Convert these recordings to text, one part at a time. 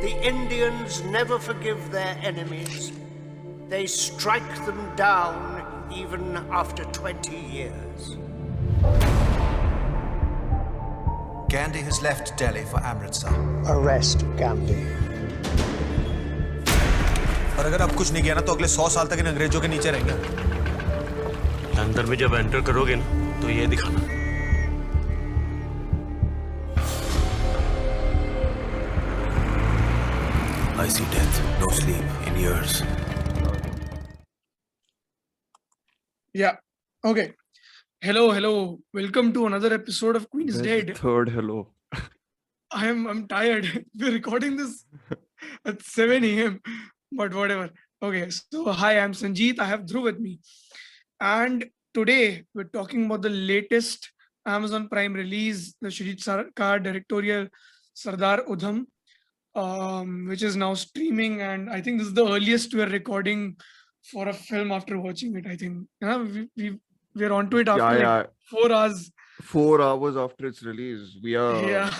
The Indians never forgive their enemies. They strike them down even after 20 years. Gandhi has left Delhi for Amritsar. Arrest Gandhi. और अगर अब कुछ नहीं किया ना तो अगले 100 साल तक इन अंग्रेजों के नीचे रहेंगे. अंदर में जब एंटर करोगे ना तो ये दिखाना. I see death, no sleep in years. Yeah. Okay. Hello. Welcome to another episode of Queen is There's Dead. the third hello. I'm tired. We're recording this at 7 a.m. But whatever. Okay. So hi, I'm Sanjeet. I have Dhruv with me. And today we're talking about the latest Amazon Prime release, the Shrijit Sarkar directorial Sardar Udham, which is now streaming. And I think this is the earliest we're recording for a film after watching it. I think we're onto it after 4 hours. 4 hours after its release, we are Yeah.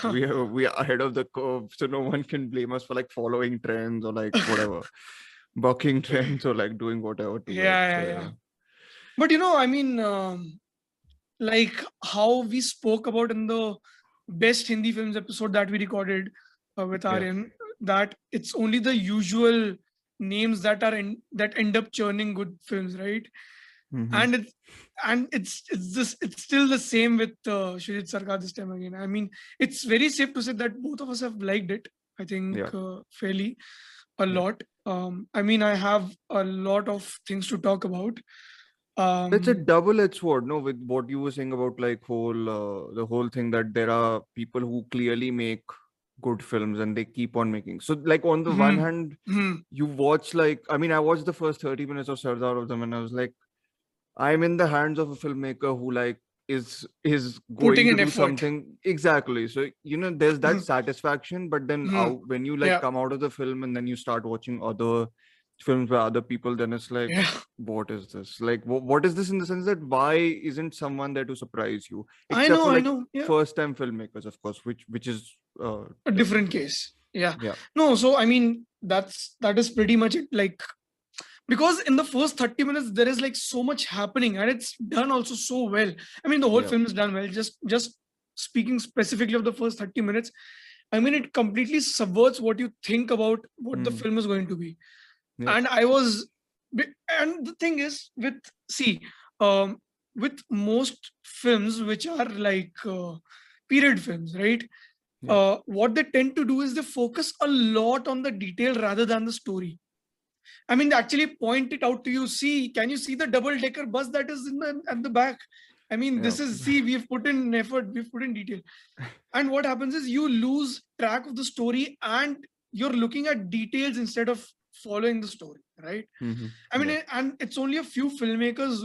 we are ahead of the curve, so no one can blame us for like following trends or like whatever, bucking trends or like doing whatever. To Yeah. But I mean, like how we spoke about in the best Hindi films episode that we recorded with Aryan, that it's only the usual names that end up churning good films, right? Mhm. And it's still the same with Shrijit Sarkar this time again. I mean, it's very safe to say that both of us have liked it. I think fairly a lot. I mean, I have a lot of things to talk about. It's a double-edged sword, no? With what you were saying about like the whole thing that there are people who clearly make good films and they keep on making. So like on the one hand, you watch like, I mean, I watched the first 30 minutes of Sardar Udham and I was like, I'm in the hands of a filmmaker who like is going Putting to in do effort. something exactly. So there's that satisfaction, but then when you like come out of the film and then you start watching other films by other people, then it's like, what is this? Like, what is this in the sense that why isn't someone there to surprise you? Except for like first-time filmmakers, of course, which is a different case. Yeah. Yeah. No, so I mean that is pretty much it. Like, because in the first 30 minutes there is like so much happening and it's done also so well. I mean, the whole film is done well. Just speaking specifically of the first 30 minutes, I mean, it completely subverts what you think about what the film is going to be. And and the thing is with most films which are like period films, right? What they tend to do is they focus a lot on the detail rather than the story. I mean, they actually point it out to you. See, can you see the double-decker bus that is at the back? I mean, we've put in effort, we've put in detail. And what happens is you lose track of the story and you're looking at details instead of following the story, right? I mean, and it's only a few filmmakers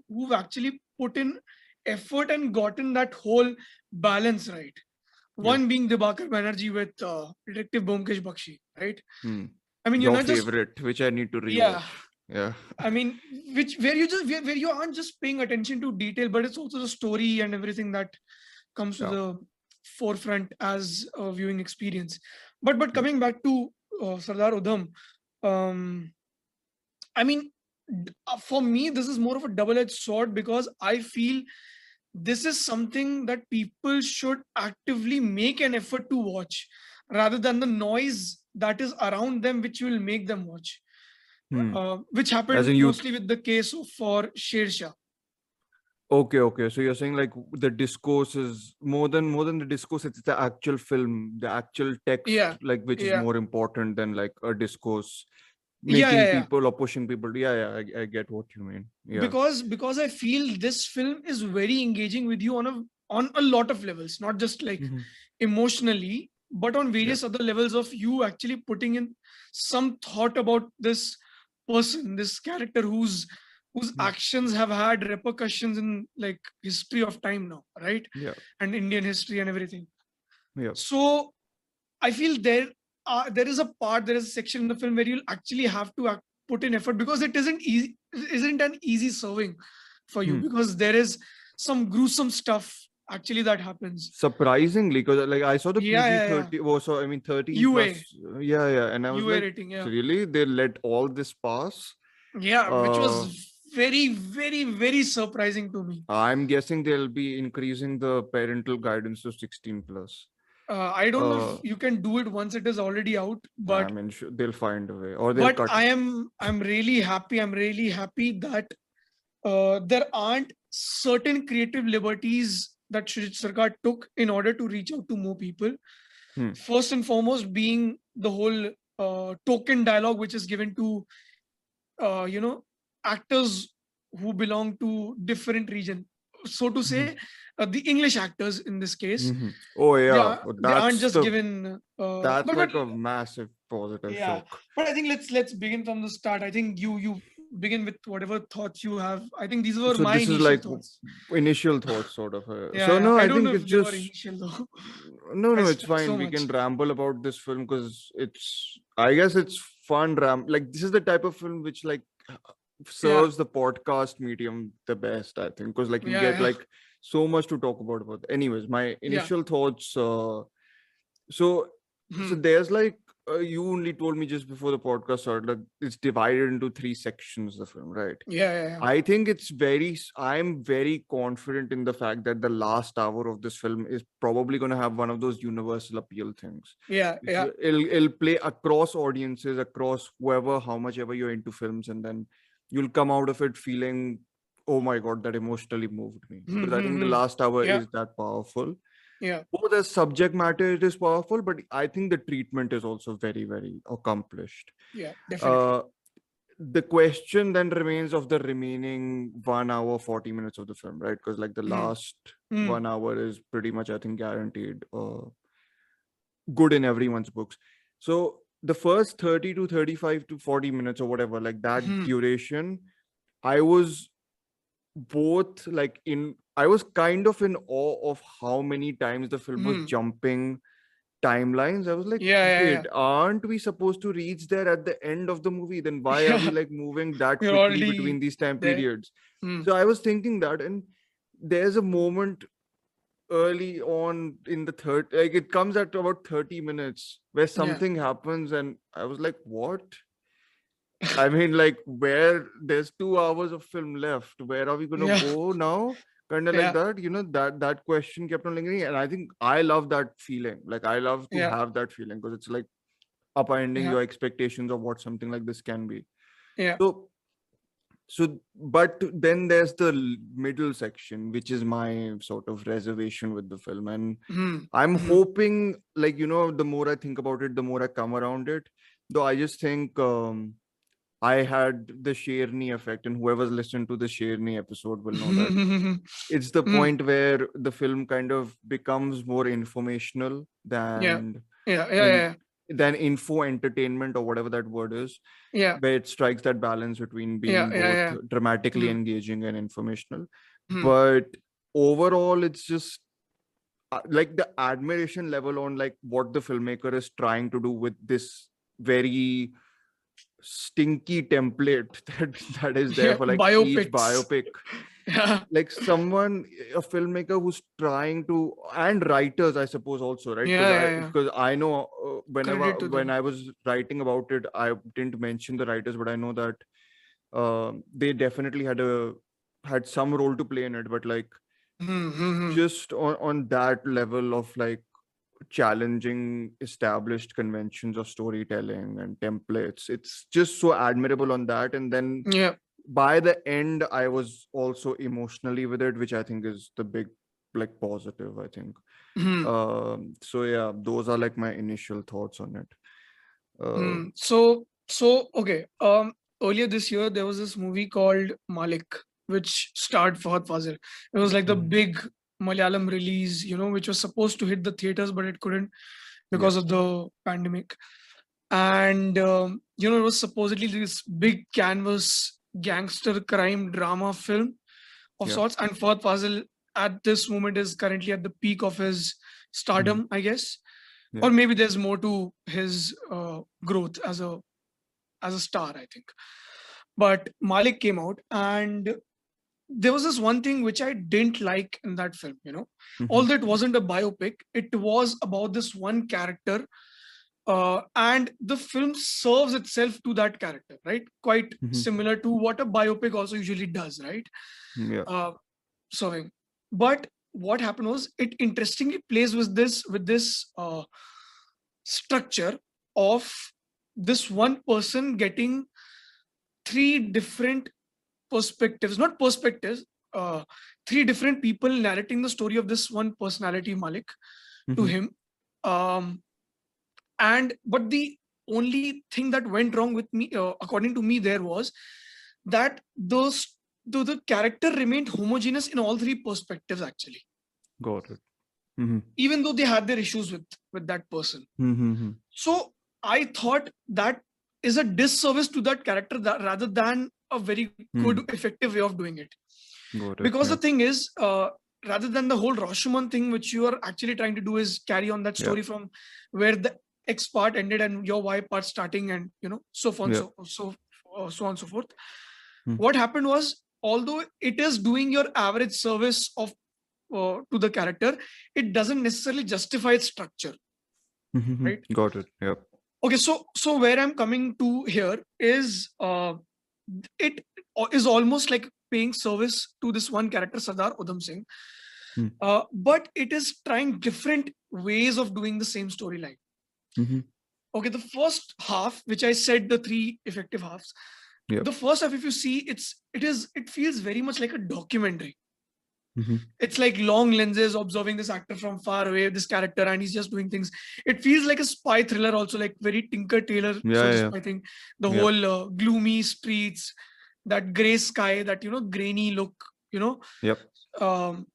who've actually put in effort and gotten that whole balance right. One being Dibakar Banerjee with Detective Byomkesh Bakshi, right? I mean, your favorite, which I need to rewatch. Yeah. I mean, where you aren't just paying attention to detail, but it's also the story and everything that comes to the forefront as a viewing experience. But coming back to Sardar Udham, I mean, for me, this is more of a double-edged sword because I feel this is something that people should actively make an effort to watch rather than the noise that is around them, which will make them watch. Which happened mostly with the case for Sher Shah. Okay. So you're saying like the discourse is more than the discourse, it's the actual film, the actual text, like which is more important than like a discourse making people or pushing people. I get what you mean. Yeah. Because I feel this film is very engaging with you on a lot of levels, not just like emotionally, but on various other levels of you actually putting in some thought about this person, this character whose actions have had repercussions in like history of time now, right? And Indian history and everything. So I feel there is a section in the film where you'll actually have to put in effort because it isn't an easy serving for you because there is some gruesome stuff Actually, that happens. Surprisingly, because like I saw the Yeah, yeah, yeah. PG-30. Oh, so I mean 13 UA. plus. Yeah, and I was UA like, rating, yeah. really? They let all this pass? Yeah, which Uh, was very, very, very surprising to me. I'm guessing they'll be increasing the parental guidance to 16 plus. I don't know Uh, if you can do it once it is already out, I but mean, they'll find a way, or they'll cut. I'm really happy. I'm really happy that there aren't certain creative liberties that Shri Sarkar took in order to reach out to more people. Hmm. First and foremost, being the whole token dialogue which is given to actors who belong to different region. So to say, the English actors in this case, Mhm. Oh they yeah, are well, they aren't just given. that's But like a massive positive yeah, shock. but I think let's begin from the start. I think you begin with whatever thoughts you have. I think these were So my this is initial like thoughts. initial thoughts, sort of. Yeah, So yeah. no, I I don't think know it's if they were just initial though. no, I it's spoke fine. so We much. can ramble about this film because it's. I guess it's fun. Like this is the type of film which like Yeah, serves the podcast medium the best. I think because like you yeah, get yeah, like so much to talk about. Anyways, my yeah. initial thoughts. So Hmm. there's like you only told me just before the podcast started like it's divided into three sections, the film, right? Yeah, yeah, yeah. I think I'm very confident in the fact that the last hour of this film is probably going to have one of those universal appeal things. Yeah, yeah, It'll play across audiences, across whoever, how much ever you're into films, and then you'll come out of it feeling, oh my god, that emotionally moved me. Hmm, Because I hmm, think the hmm. last hour Yeah, is that powerful. yeah, Both as subject matter, it is powerful, but I think the treatment is also very, very accomplished. yeah. Definitely. Uh, the question then remains of the remaining 1 hour 40 minutes of the film, right? Because like the Hmm, last hmm, 1 hour is pretty much, I think, guaranteed good in everyone's books. So the first 30 to 35 to 40 minutes or whatever, like that hmm. duration, I was both like in I was kind of in awe of how many times the film was Hmm. jumping timelines. I was like, Yeah, yeah, wait, aren't we supposed to reach there at the end of the movie? Then why are we yeah. like moving that You're quickly between already these time there. periods? Hmm. So I was thinking that, and there's a moment early on in the third, like it comes at about 30 minutes where Yeah. something happens, and I was like, what? I mean, like, where there's 2 hours of film left, where are we gonna Yeah. go now? Kind of like Yeah. that, that question kept on lingering, and I think I love that feeling. Like, I love to Yeah. have that feeling because it's like upending Yeah. your expectations of what something like this can be. Yeah. So, but then there's the middle section, which is my sort of reservation with the film, and Hmm. I'm Hmm. hoping, like, the more I think about it, the more I come around it. Though I just think I had the Sherni effect, and whoever's listened to the Sherni episode will know that it's the Hmm. point where the film kind of becomes more informational Yeah. than Yeah. Yeah. in Yeah. than info entertainment or whatever that word is, Yeah. where it strikes that balance between Yeah. being Yeah. both Yeah. dramatically Hmm. engaging and informational. Hmm. But overall, it's just like the admiration level on like what the filmmaker is trying to do with this very stinky template that is there Yeah. for like each Biopics. biopic. Yeah. Like a filmmaker who's trying to, and writers, I suppose, also, right? Yeah. Yeah. Yeah. Because I know Credit to when them. I was writing about it, I didn't mention the writers, but I know that they definitely had some role to play in it. But like Hmm. Hmm. Hmm. just on that level of like challenging established conventions of storytelling and templates, it's just so admirable on that. And then Yeah. by the end, I was also emotionally with it, which I think is the big like positive, I think. Hmm. So yeah, those are like my initial thoughts on it. Hmm. So okay. Earlier this year there was this movie called Malik, which starred Fahad Fazil. It was like the Mhm. big Malayalam release, which was supposed to hit the theaters, but it couldn't Yeah. because of the pandemic. And it was supposedly this big canvas gangster crime drama film of Yeah. sorts. And Fahad Fazil at this moment is currently at the peak of his stardom, I guess. Yeah. Or maybe there's more to his growth as a star, I think. But Malik came out, and there was this one thing which I didn't like in that film, Mhm. although it wasn't a biopic, it was about this one character, and the film serves itself to that character, right? Quite Mhm. similar to what a biopic also usually does, right? Yeah. Serving. But what happened was, it interestingly plays with this structure of this one person getting three different perspectives, not perspectives, uh, three different people narrating the story of this one personality, Malik, to Mhm. him. Um, but the only thing that went wrong with me, according to me, there was that the character remained homogeneous in all three perspectives, actually, Got it. Mhm. even though they had their issues with that person. Mhm. So I thought that is a disservice to that character, rather than a very good, Mhm. effective way of doing it. Got it. Because Yeah. the thing is, rather than the whole Rashomon thing, which you are actually trying to do is carry on that Yeah. story from where the X part ended and your Y part starting, and so on, Yeah. so on, so forth. Hmm. What happened was, although it is doing your average service of to the character, it doesn't necessarily justify its structure, Mhm. right? Got it. Yeah. Okay, so where I'm coming to here is, it is almost like paying service to this one character, Sardar Udham Singh, Hmm. but it is trying different ways of doing the same storyline. Mhm. Okay, the first half, which I said the three effective halves, Yeah. the first half, if you see, it feels very much like a documentary. Mhm. It's like long lenses observing this actor from far away, this character, and he's just doing things. It feels like a spy thriller, also like very Tinker Tailor Yeah. sort of Yeah. spy thing. The Yeah. whole gloomy streets, that gray sky, that grainy look. Yep.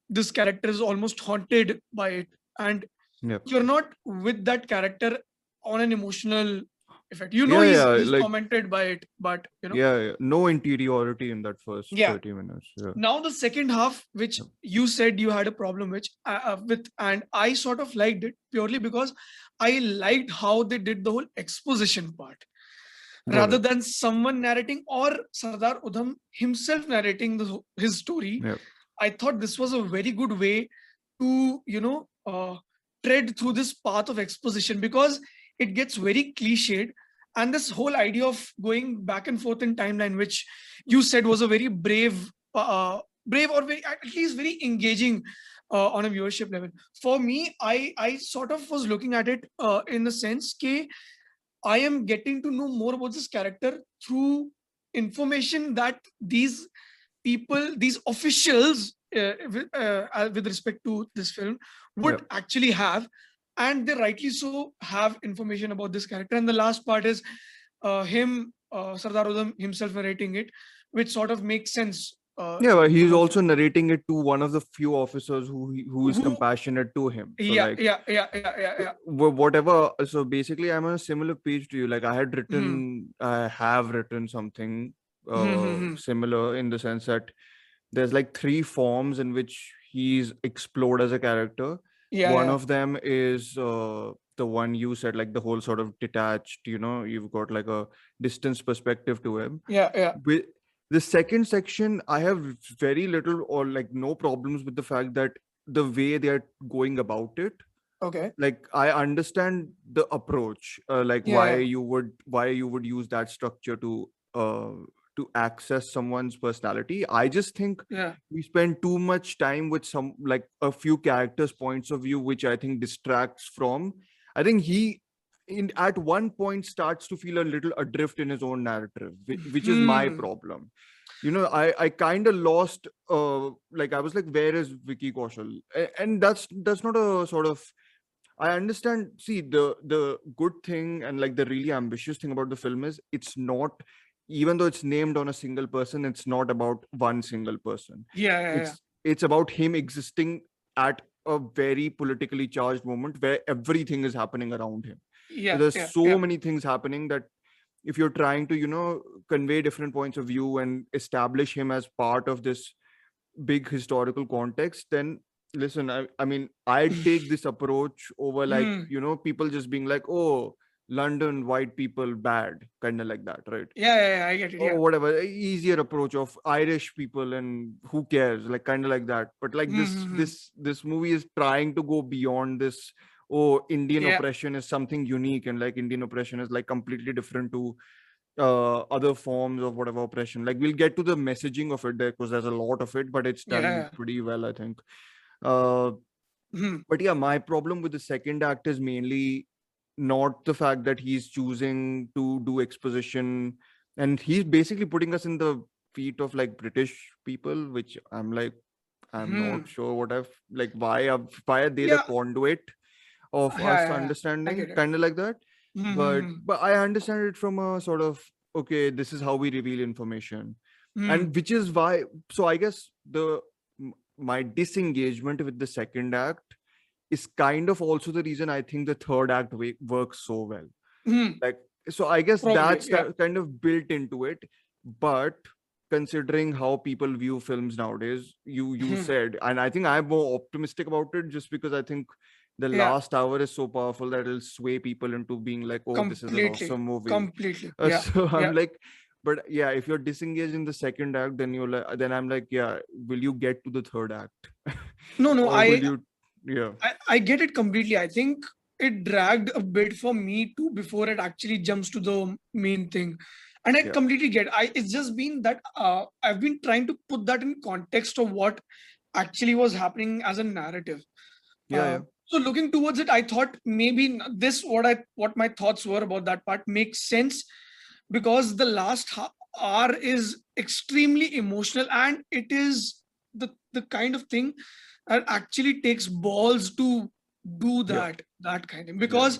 This character is almost haunted by it, and Yep. you're not with that character on an emotional effect. Yeah. Yeah. He's Like. tormented by it, but Yeah. Yeah. No interiority in that first yeah. 30 minutes. Yeah. Now the second half, which Yep. you said you had a problem with, and I sort of liked it purely because I liked how they did the whole exposition part, Got rather it. than someone narrating or Sardar Udham himself narrating his story. Yeah. I thought this was a very good way to tread through this path of exposition, because it gets very cliched, and this whole idea of going back and forth in timeline, which you said was a very brave, or very, at least very engaging on a viewership level. For me, I sort of was looking at it in the sense that I am getting to know more about this character through information that these people, these officials, with respect to this film, would Yep. actually have, and they rightly so have information about this character. And the last part is Sardar Udham himself narrating it, which sort of makes sense. Yeah, but To the he's whole also film. narrating it to one of the few officers who is Who? compassionate to him. So Yeah, like yeah, yeah, yeah, yeah, yeah. whatever. So basically, I'm on a similar page to you. Like Hmm. I have written something Hmm, hmm, hmm. similar in the sense that there's like three forms in which he's explored as a character. Yeah, One yeah, of them is the one you said, like the whole sort of detached. You've got like a distance perspective to him. yeah, yeah. With the second section, I have very little or like no problems with the fact that the way they are going about it. Okay. Like I understand the approach, like Yeah, why you would use that structure uh to access someone's personality. I just think yeah, we spend too much time with some like a few characters' points of view, which I think distracts from. I think he in at one point starts to feel a little adrift in his own narrative, which is my Hmm. problem. I kind of lost like I was like, where is Vicky Kaushal? And that's not a sort of, I understand. See, the good thing and like the really ambitious thing about the film is it's not, even though it's named on a single person, it's not about one single person. Yeah, yeah, yeah. It's about him existing at a very politically charged moment where everything is happening around him. So Yeah, there's yeah, so yeah. many things happening that if you're trying to, convey different points of view and establish him as part of this big historical context, then listen, I mean, I'd take this approach over like, Hmm. people just being like, oh, London white people bad, kind of like that, right? Yeah, I get it. Or Yeah. whatever, easier approach of Irish people and who cares, like kind of like that. But like Mm-hmm. this movie is trying to go beyond this. Oh, Indian Yeah. oppression is something unique, and like Indian oppression is like completely different to other forms of whatever oppression. Like we'll get to the messaging of it there because there's a lot of it, but it's done Yeah. pretty well, I think. uh Mm-hmm. but yeah, my problem with the second act is mainly not the fact that he's choosing to do exposition, and he's basically putting us in the feet of like British people, which I'm like, I'm not Hmm. sure what I've like, why are they the Yeah. conduit of us Yeah. I understanding, get it. kind of like that. but Mm-hmm. but I understand it from a sort of, okay, this is how we reveal information, Hmm. and which is why. So I guess my disengagement with the second act is kind of also the reason I think the third act works so well. Hmm. Like, so I guess Probably. that's Yeah. kind of built into it. But considering how people view films nowadays, you Hmm. said, and I think I'm more optimistic about it just because I think the Yeah. last hour is so powerful that it'll sway people into being like, oh, this is an Completely. awesome movie. Completely. Yeah. So Yeah. I'm like, but yeah, if you're disengaged in the second act, then you're like, then I'm like, yeah, will you get to the third act? No. Or will you? Yeah. I get it completely. I think it dragged a bit for me too before it actually jumps to the main thing. And I Yeah. completely get. It's just been that I've been trying to put that in context of what actually was happening as a narrative. Yeah. Yeah. So looking towards it, I thought maybe this what my thoughts were about that part makes sense because the last hour is extremely emotional and it is the kind of thing that actually takes balls to do Yeah. that kind of Yeah. because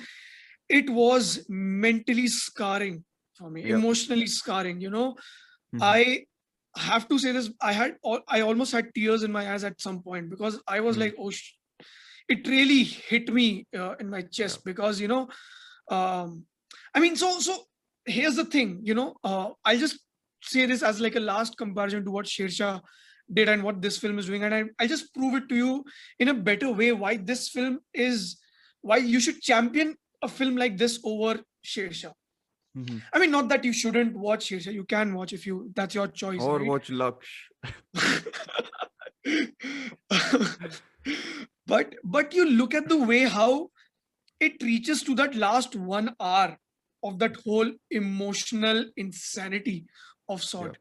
it was mentally scarring for me, Yeah. emotionally scarring. Mhm. I have to say this. I almost had tears in my eyes at some point because I was Mm. like, oh, it really hit me in my Yeah. chest because um, I mean, so here's the thing. I'll just say this as like a last comparison to what Shersha did and what this film is doing, and I'll just prove it to you in a better way why you should champion a film like this over Shersha. Mhm. I mean, not that you shouldn't watch Shersha. You can watch if that's your choice, Or right? watch Laksh. but you look at the way how it reaches to that last 1 hour of that whole emotional insanity of Yeah. sort.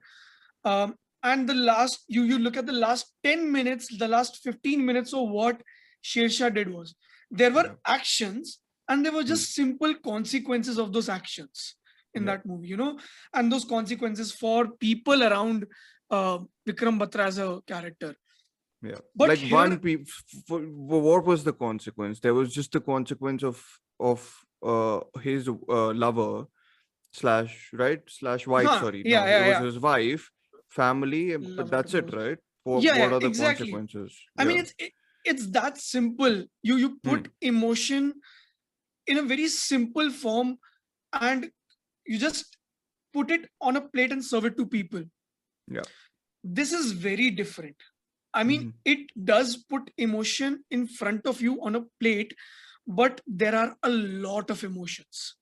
And the last you look at the last 10 minutes, the last 15 minutes of what Shersha did was there were Yeah. actions and there were Mm. just simple consequences of those actions in Yeah. that movie, and those consequences for people around Vikram Batra as a character. Yeah. But Like here, what was the consequence? There was just the consequence of his lover slash, right, slash wife. Sorry, yeah, no, it yeah, was yeah, his wife, family, but lover, that's it, lover. right? Yeah, What yeah, are the exactly. consequences? I mean, Yeah. it's that simple. You Hmm. put emotion in a very simple form, and you just put it on a plate and serve it to people. Yeah. This is very different. I mean, Hmm. it does put emotion in front of you on a plate, but there are a lot of emotions.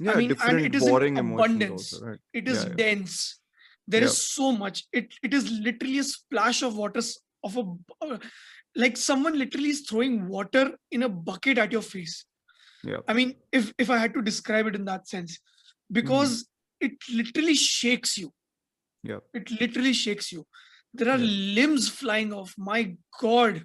I Yeah. mean, and it Different is in boring emotions also, abundance. right? It is Yeah. Yeah. dense. There Yeah. is so much. It is literally a splash of water of like someone literally is throwing water in a bucket at your face. Yeah. I mean, if I had to describe it in that sense, Hmm. because it literally shakes you. Yeah. It literally shakes you. There are Yeah. limbs flying off. My God.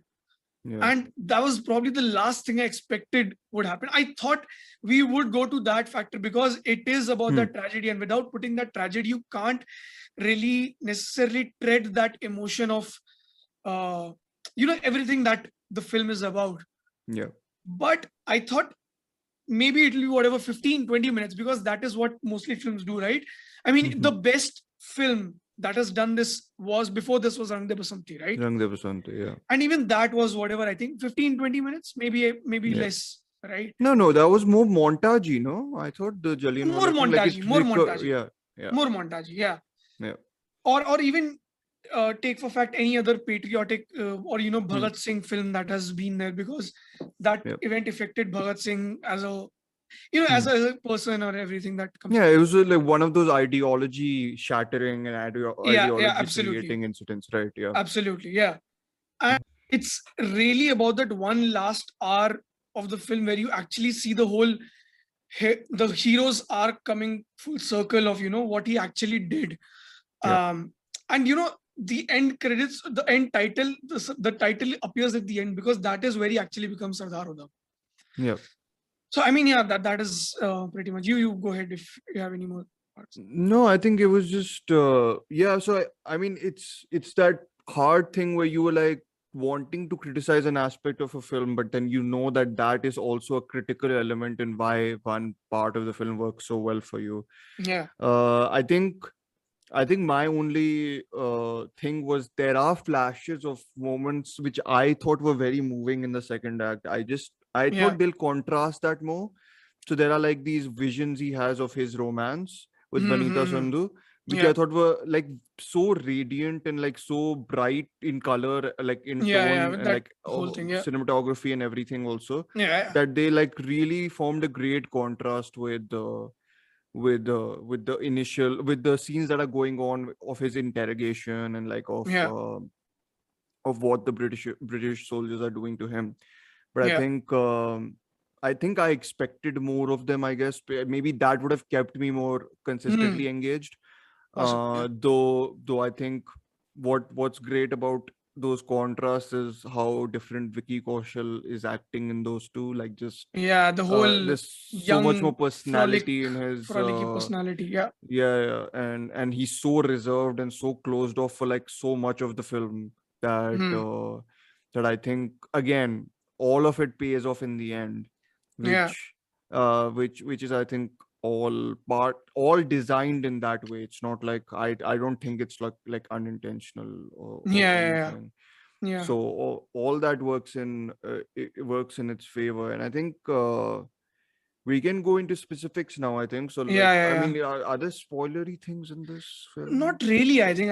Yeah. And that was probably the last thing I expected would happen. I thought we would go to that factor because it is about Hmm. that tragedy, and without putting that tragedy, you can't really necessarily tread that emotion of uh, everything that the film is about. Yeah. But I thought maybe it'll be whatever 15-20 minutes because that is what mostly films do, right? I mean, Hmm. the best film that has done this was before this was Rang De Basanti, right? Rang De Basante, yeah. And even that was whatever, I think 15-20 minutes, maybe Yeah. less, right? No, that was more montage, no? I thought the More Jallianwala thing, like montage, it more montage, yeah, yeah, more montage, yeah. yeah. Or even take for fact any other patriotic or Hmm. Bhagat Singh film that has been there because that Yeah. event affected Bhagat Singh as a as a person or everything that comes. Yeah, it was like one of those ideology shattering and Yeah, ideology absolutely. creating incidents, right? Yeah. Absolutely, yeah. And it's really about that one last hour of the film where you actually see the whole the hero's arc coming full circle of what he actually did. Yeah. And the end credits, the end title, the title appears at the end because that is where he actually becomes Sardar Udham. Yeah. So I mean, yeah, that is pretty much. You go ahead if you have any more parts. No, I think it was just yeah. So I mean, it's that hard thing where you were like wanting to criticize an aspect of a film, but then that is also a critical element in why one part of the film works so well for you. Yeah. I think my only thing was there are flashes of moments which I thought were very moving in the second act. I Yeah. thought they'll contrast that more. So there are like these visions he has of his romance with Vanita Mm-hmm. Sandhu, which I Yeah. thought were like so radiant and like so bright in color, like in Yeah. tone With and that like whole thing. Yeah. cinematography and everything also, Yeah. that they like really formed a great contrast with the initial with the scenes that are going on of his interrogation and like Yeah. of what the British soldiers are doing to him. But Yeah. I think I expected more of them, I guess. Maybe that would have kept me more consistently Mm, engaged. possibly. Yeah. Though I think what's great about those contrasts is how different Vicky Kaushal is acting in those two. Like just Yeah. The whole there's so much more young, personality in his frolicky personality. Yeah. yeah, and he's so reserved and so closed off for like so much of the film that Mm, that I think again all of it pays off in the end, yeah. which is I think all designed in that way. It's not like I don't think it's like unintentional or Yeah. Yeah. anything. Yeah. So all that works it works in its favor, and I think we can go into specifics now, I think. So, Yeah. like, Yeah. I Yeah. mean, are there spoilery things in this film? Not really. I think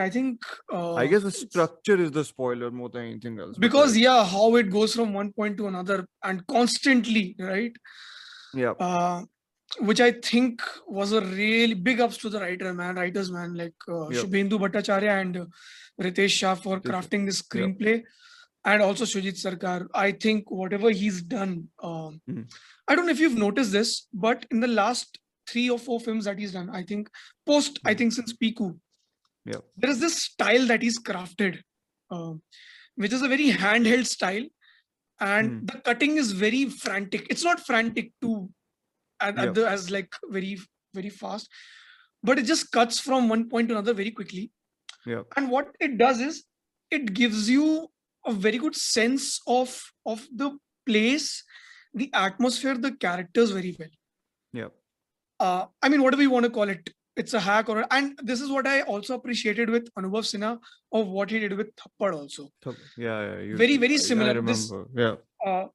I guess the it's structure is the spoiler more than anything else. But because like, yeah, how it goes from one point to another and constantly, right? yeah, Uh, which I think was a really big ups to the writers, man, like yeah, Shubhendu Bhattacharya and Ritesh Shah for crafting this yeah, screenplay, and also Shujit Sarkar. I think whatever he's done, mhm, I don't know if you've noticed this, but in the last 3 or 4 films that he's done, I mhm, think since Piku, yeah, there is this style that he's crafted, um, which is a very handheld style, and mhm, the cutting is very frantic. It's not frantic too, yeah, as like very fast, but it just cuts from one point to another very quickly. yeah, And what it does is it gives you a very good sense of the place, the atmosphere, the characters very well. yeah. I mean, whatever you want to call it, it's a hack and this is what I also appreciated with Anubhav Sinha of what he did with Thappad also. Yeah, yeah. Very I similar. This remember. Yeah. uh,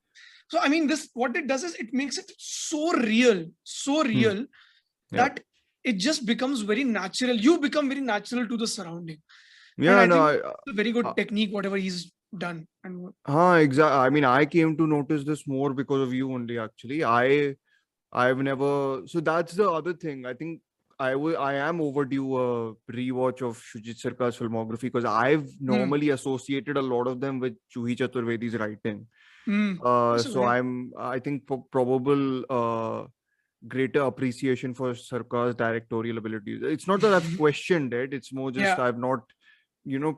so I mean, this what it does is it makes it so Hmm. real Yeah. that it just becomes very natural. You become very natural to the surrounding, and Yeah. I No. think it's a very Uh, good technique whatever he's done. And exactly. I mean, I came to notice this more because of you only. Actually, I've never. So that's the other thing. I think I am overdue a rewatch of Shujit Sarkar's filmography because I've mm, normally associated a lot of them with Juhi Chaturvedi's writing. So possibly, yeah. I think probable greater appreciation for Sarkar's directorial abilities. It's not that I've questioned it. It's more just Yeah. I've not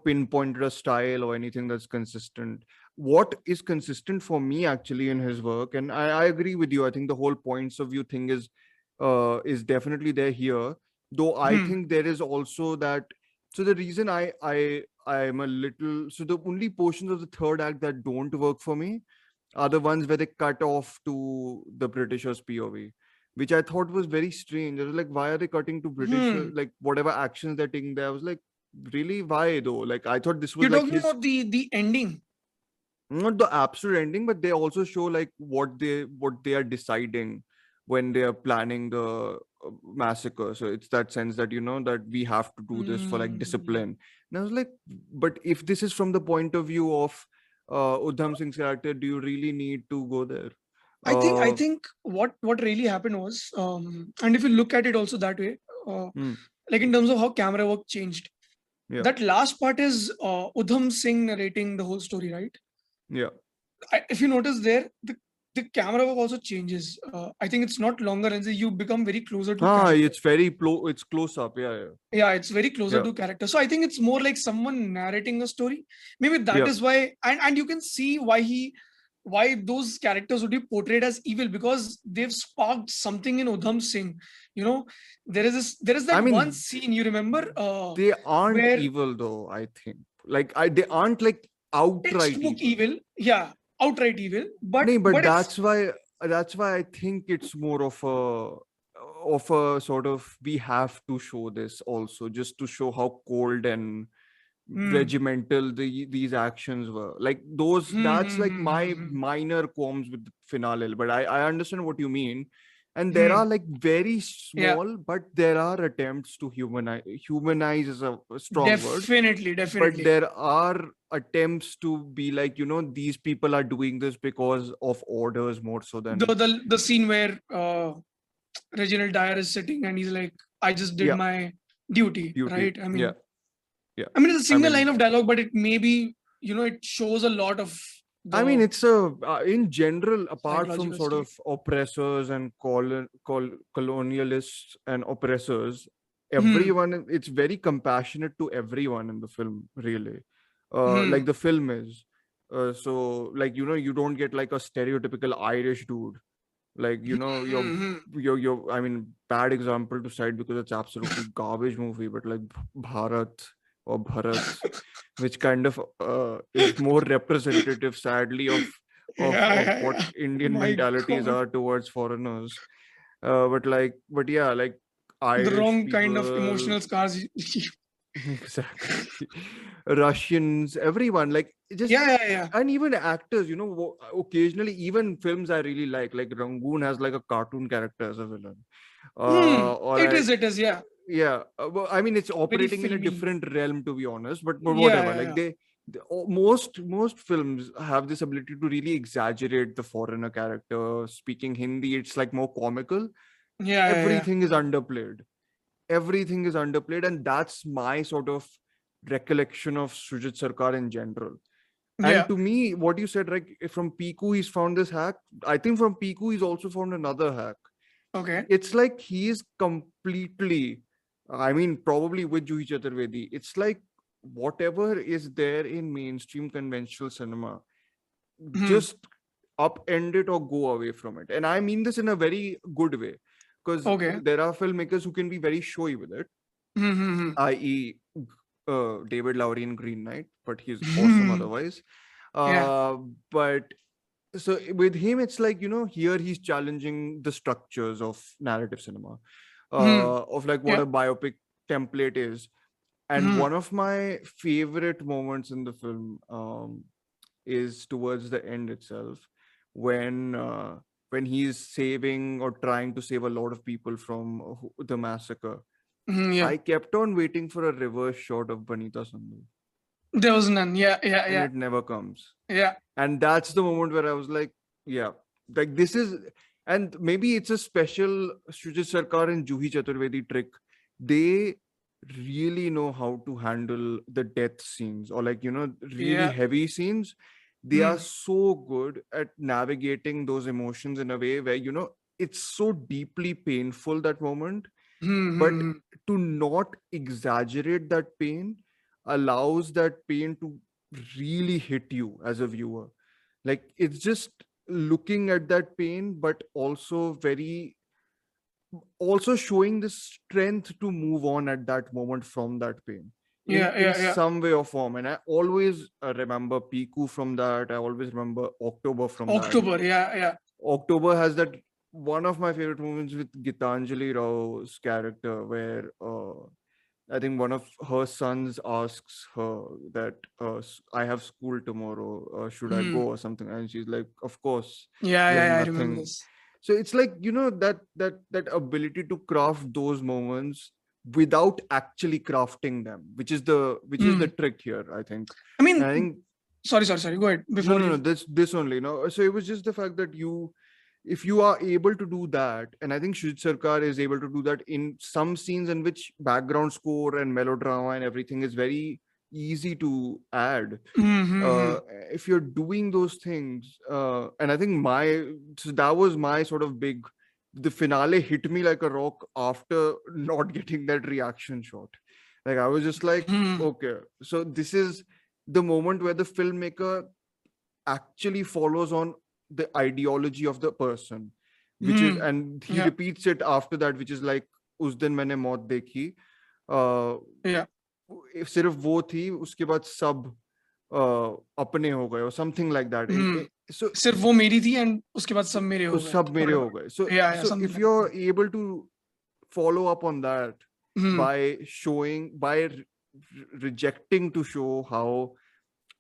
pinpointed a style or anything that's consistent. What is consistent for me actually in his work, and I agree with you. I think the whole points of view thing is definitely there here, though I Hmm. think there is also that. So the reason I'm a little, so the only portions of the third act that don't work for me are the ones where they cut off to the Britishers POV, which I thought was very strange. I was like, why are they cutting to British, Hmm. like whatever actions they're taking there? I was like, really, why though? Like I thought this was You're like talking his, about the ending. not the absolute ending, but they also show like what they are deciding when they are planning the massacre. So it's that sense that that we have to do this for like Hmm. discipline. And I was like, but if this is from the point of view of Udham Singh's character, do you really need to go there? I think what really happened was, and if you look at it also that way, like in terms of how camera work changed, Yeah. that last part is Udham Singh narrating the whole story, right? Yeah. If you notice there, the camera work also changes. I think it's not longer, and you become very closer to character. It's it's close up. Yeah. Yeah. Yeah, it's very closer Yeah. to character. So I think it's more like someone narrating a story. Maybe that Yeah. is why, and you can see why those characters would be portrayed as evil, because they've sparked something in Udham Singh. You know, there is I that mean, one scene, you remember, they aren't where evil though, I think. Like they aren't like outright textbook evil. evil. Yeah, outright evil. But No, but it's that's why I think it's more of a sort of, we have to show this also, just to show how cold and regimental these actions were. Like those, that's like my minor qualms with the finale. But I understand what you mean. And there are like very small, but there are attempts to humanize is a strong word. Definitely. But there are attempts to be like, these people are doing this because of orders more so than The scene where Reginald Dyer is sitting and he's like, I just did my duty, right? I mean, yeah. I mean, it's a single line of dialogue, but it maybe, it shows a lot of. I mean, it's in general, apart from psychological sort of oppressors and colonialists and oppressors, everyone, it's very compassionate to everyone in the film, really. Like the film is. So, like, you don't get like a stereotypical Irish dude. Like, your I mean, bad example to cite because it's absolutely garbage movie, but like Bharat or Bharat, which kind of is more representative, sadly, of what Indian mentalities are towards foreigners. But yeah, like Irish the wrong people, kind of emotional scars. exactly. Russians, everyone, like just yeah. and even actors, occasionally even films I really like Rangoon has like a cartoon character as a villain. It is, yeah. Yeah, well, I mean, it's operating in a different realm, to be honest, but whatever. Most films have this ability to really exaggerate the foreigner character. Speaking Hindi, it's like more comical. Everything is underplayed. Everything is underplayed, and that's my sort of recollection of Sujit Sarkar in general. And to me, what you said, like from Piku he's found this hack. I think from Piku he's also found another hack. Okay. It's like he is completely, I mean, probably with Juhi Chaturvedi, it's like whatever is there in mainstream conventional cinema, just upend it or go away from it. And I mean this in a very good way, because there are filmmakers who can be very showy with it, i.e. David Lowery in Green Knight, but he's awesome otherwise. But so with him, it's like, here he's challenging the structures of narrative cinema, of like what a biopic template is. And one of my favorite moments in the film is towards the end itself, when he's saving or trying to save a lot of people from the massacre. I kept on waiting for a reverse shot of Banita Sandhu. There was none. And it never comes. And that's the moment where I was like, like this is, and maybe it's a special Sujit Sarkar and Juhi Chaturvedi trick. They really know how to handle the death scenes, or like, really heavy scenes. They are so good at navigating those emotions in a way where, it's so deeply painful, that moment. But to not exaggerate that pain allows that pain to really hit you as a viewer. Like, it's just looking at that pain, but also showing the strength to move on at that moment from that pain in some way or form. And I always remember Piku from that. I always remember October from that. October has that one of my favorite moments with Gitanjali Rao's character, where I think one of her sons asks her that I have school tomorrow, should I go or something, and she's like, of course. I remember this. So it's like, that ability to craft those moments without actually crafting them, which is the trick here, I think. I mean, sorry, go ahead. Before this only, so it was just the fact that if you are able to do that, and I think Shujit Sarkar is able to do that in some scenes in which background score and melodrama and everything is very easy to add. Mm-hmm. If you're doing those things, and I think that was my sort of the finale hit me like a rock after not getting that reaction shot. Like I was just like, okay, so this is the moment where the filmmaker actually follows on the ideology of the person, which is, and he Yeah. repeats it after that, which is like, उस दिन मैंने मौत देखी, Yeah. सिर्फ वो थी, उसके बाद सब अपने हो गए, or something like that. So सिर्फ वो मेरी थी and उसके बाद सब मेरे हो गए. सब मेरे हो गए. So Yeah, so something if like you're able to follow up on that by rejecting to show how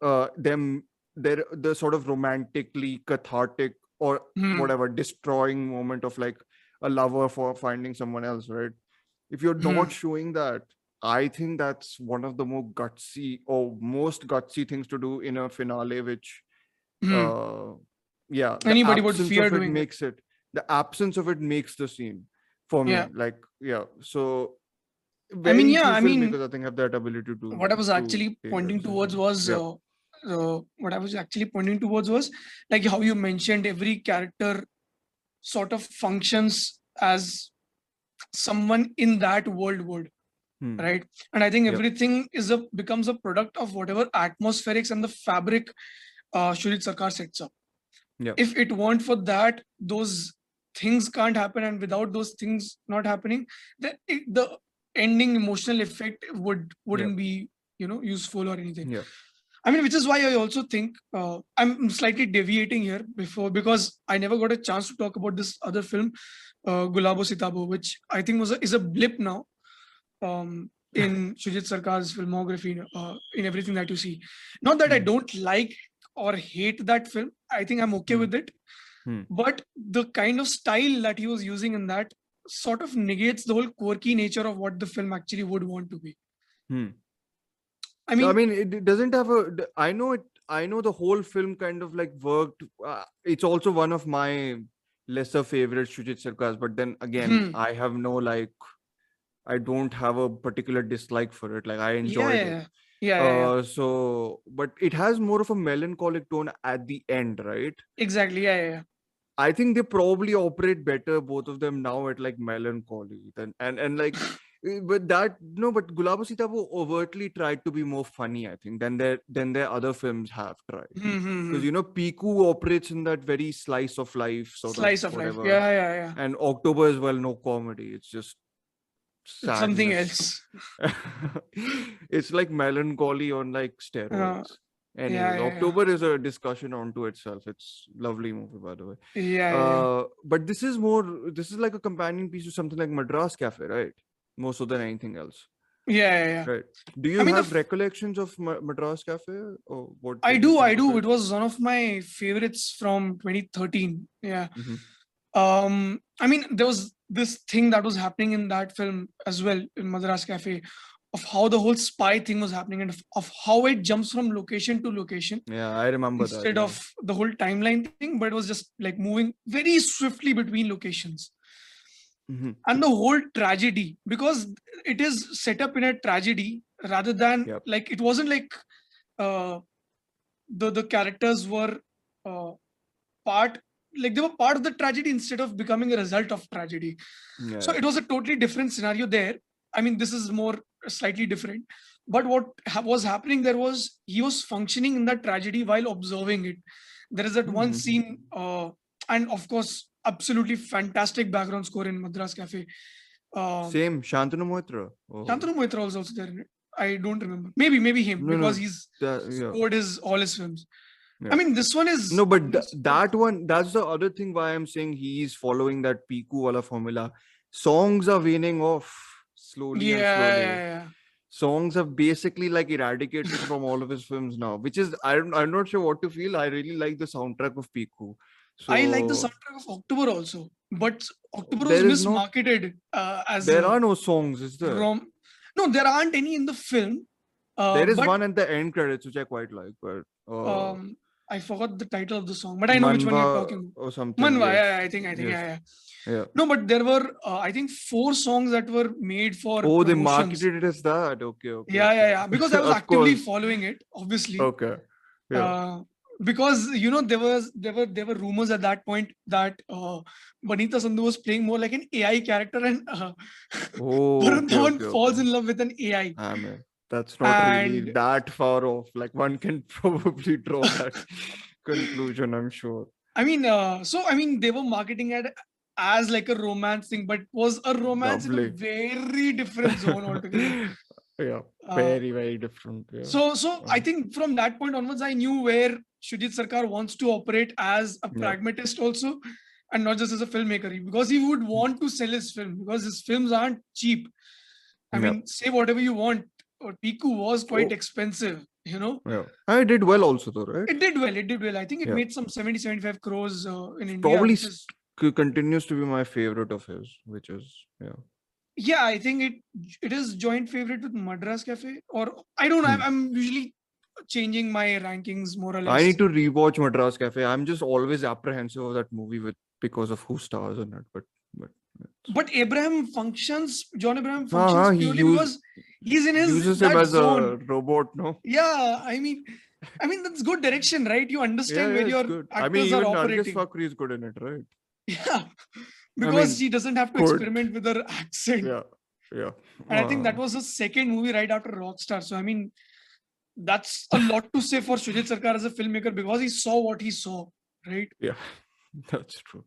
the sort of romantically cathartic or whatever destroying moment of like a lover for finding someone else, right? If you're not showing that, I think that's one of the more gutsy or most gutsy things to do in a finale, which the Anybody would absence fear of it doing it. makes it, the absence of it makes the scene for me. Yeah. Like, yeah. So I mean, very yeah, few I mean, filmmakers I think have that ability to what I was to actually take pointing that towards decision. was Yeah. what I was actually pointing towards was like how you mentioned every character sort of functions as someone in that world would, right? And I think Yep. everything becomes a product of whatever atmospherics and the fabric Shujit Sarkar sets up. Yeah. If it weren't for that, those things can't happen, and without those things not happening, the ending emotional effect wouldn't be useful or anything. Yeah. I mean, which is why I also think I'm slightly deviating here because I never got a chance to talk about this other film, Gulabo Sitabo, which I think is a blip now in Shujit Sarkar's filmography, in everything that you see. Not that I don't like or hate that film. I think I'm okay with it. But the kind of style that he was using in that sort of negates the whole quirky nature of what the film actually would want to be. I mean, it doesn't have I know the whole film kind of like worked. It's also one of my lesser favorite Shujit Sarkar's, but then again, I have I don't have a particular dislike for it. Like I enjoyed it. Yeah. So, but it has more of a melancholic tone at the end, right? Exactly. Yeah. I think they probably operate better, both of them now, at like melancholy and like, but Gulabo Sitabo overtly tried to be more funny, I think, than their other films have tried. Because Piku operates in that very slice of life slice of whatever. Life. Yeah. And October as well, no comedy. It's just sadness. Something else. It's like melancholy on like steroids. Anyways, October is a discussion onto itself. It's lovely movie, by the way. Yeah. But this is like a companion piece to something like Madras Cafe, right? More so than anything else. Yeah. Right. Do you have recollections of Madras Cafe, or what? I do. It was one of my favorites from 2013. Yeah. I mean, there was this thing that was happening in that film as well, in Madras Cafe, of how the whole spy thing was happening and of how it jumps from location to location. Yeah, I remember that. Instead of the whole timeline thing, but it was just like moving very swiftly between locations. And the whole tragedy, because it is set up in a tragedy rather than like, it wasn't like the characters were they were part of the tragedy instead of becoming a result of tragedy. So it was a totally different scenario there. I mean, this is more slightly different, but what was happening there was he was functioning in that tragedy while observing it. There is that one scene, and of course, absolutely fantastic background score in Madras Cafe. Same Shantanu Moitra. Shantanu Moitra was also there in it. I don't remember. Maybe him, because he's scored all his films. Yeah. I mean, this one is but that one, that's the other thing why I'm saying he's following that Piku wala formula. Songs are waning off slowly and slowly. Yeah. Songs have basically like eradicated from all of his films now, which is I'm not sure what to feel. I really like the soundtrack of Piku. So, I like the soundtrack of October also, but October was mismarketed as. There are no songs, is there? No, there aren't any in the film. There is one at the end credits which I quite like, but I forgot the title of the song, but I know which one you're talking about. Or something. Manwa, yes. yeah, I think, Yes. yeah. No, but there were, I think, 4 songs that were made for Oh, they promotions. marketed it as that. Okay. Yeah. Because I was Of actively course. following it, obviously. Okay. Yeah. Because there were rumors at that point that Banita Sandhu was playing more like an AI character, and Varun Dhawan falls in love with an AI. I mean, that's not really And that far off. Like one can probably draw that conclusion, I'm sure. I mean, they were marketing it as like a romance thing, but was a romance in a Lovely. very different zone altogether. Yeah, Uh, very, very different. Yeah. So I think from that point onwards, I knew where Shujit Sarkar wants to operate as a pragmatist also, and not just as a filmmaker, because he would want to sell his film, because his films aren't cheap. I mean, say whatever you want. Piku was quite expensive, you know. Yeah. I did well also though, right? It did well. I think it made some 70-75 crores in India. Probably Which is, continues to be my favorite of his, which is, yeah, I think it is joint favorite with Madras Cafe, or I don't know. I'm usually changing my rankings more or less. I need to rewatch Madras Cafe. I'm just always apprehensive of that movie because of who stars in it. But Abraham functions, John Abraham functions purely because he's in his uses him as zone. a robot, no? Yeah, I mean that's good direction, right? You understand where your actors are operating. Nargis Fakhri is good in it, right? Yeah, because she doesn't have to experiment with her accent. Yeah. And I think that was the second movie right after Rockstar. So I mean, that's a lot to say for Shujit Sarkar as a filmmaker, because he saw what he saw, right? Yeah. That's true.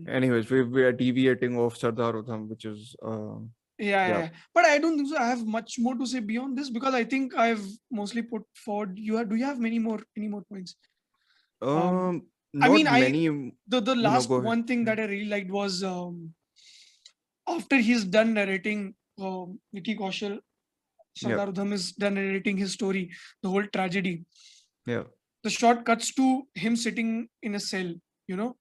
Anyways, we are deviating off Sardar Udham, which is yeah. But I don't think so. I have much more to say beyond this, because I think I've mostly put forward. Do you have any more points? The last one thing that I really liked was after he's done narrating, Vicky Kaushal, Sardar Udham is done narrating his story, the whole tragedy. Yeah. The shot cuts to him sitting in a cell, you know.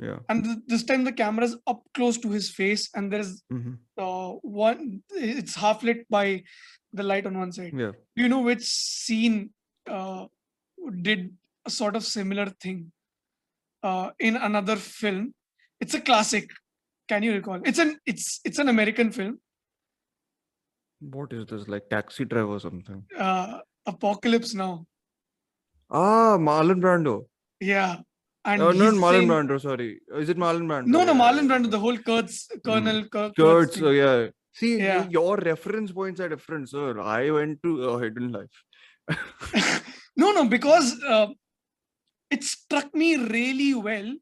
Yeah. And this time the camera is up close to his face, and there's it's half lit by the light on one side. Yeah. Do you know which scene did a sort of similar thing in another film? It's a classic. Can you recall? It's an American film. What is this, like Taxi Driver or something? Apocalypse Now. Marlon Brando. Yeah. And not Marlon Brando, sorry. Is it Marlon Brando? No, Marlon Brando, the whole Colonel Kurtz, yeah. See, your reference points are different, sir. I went to Hidden Life. No, because it struck me really well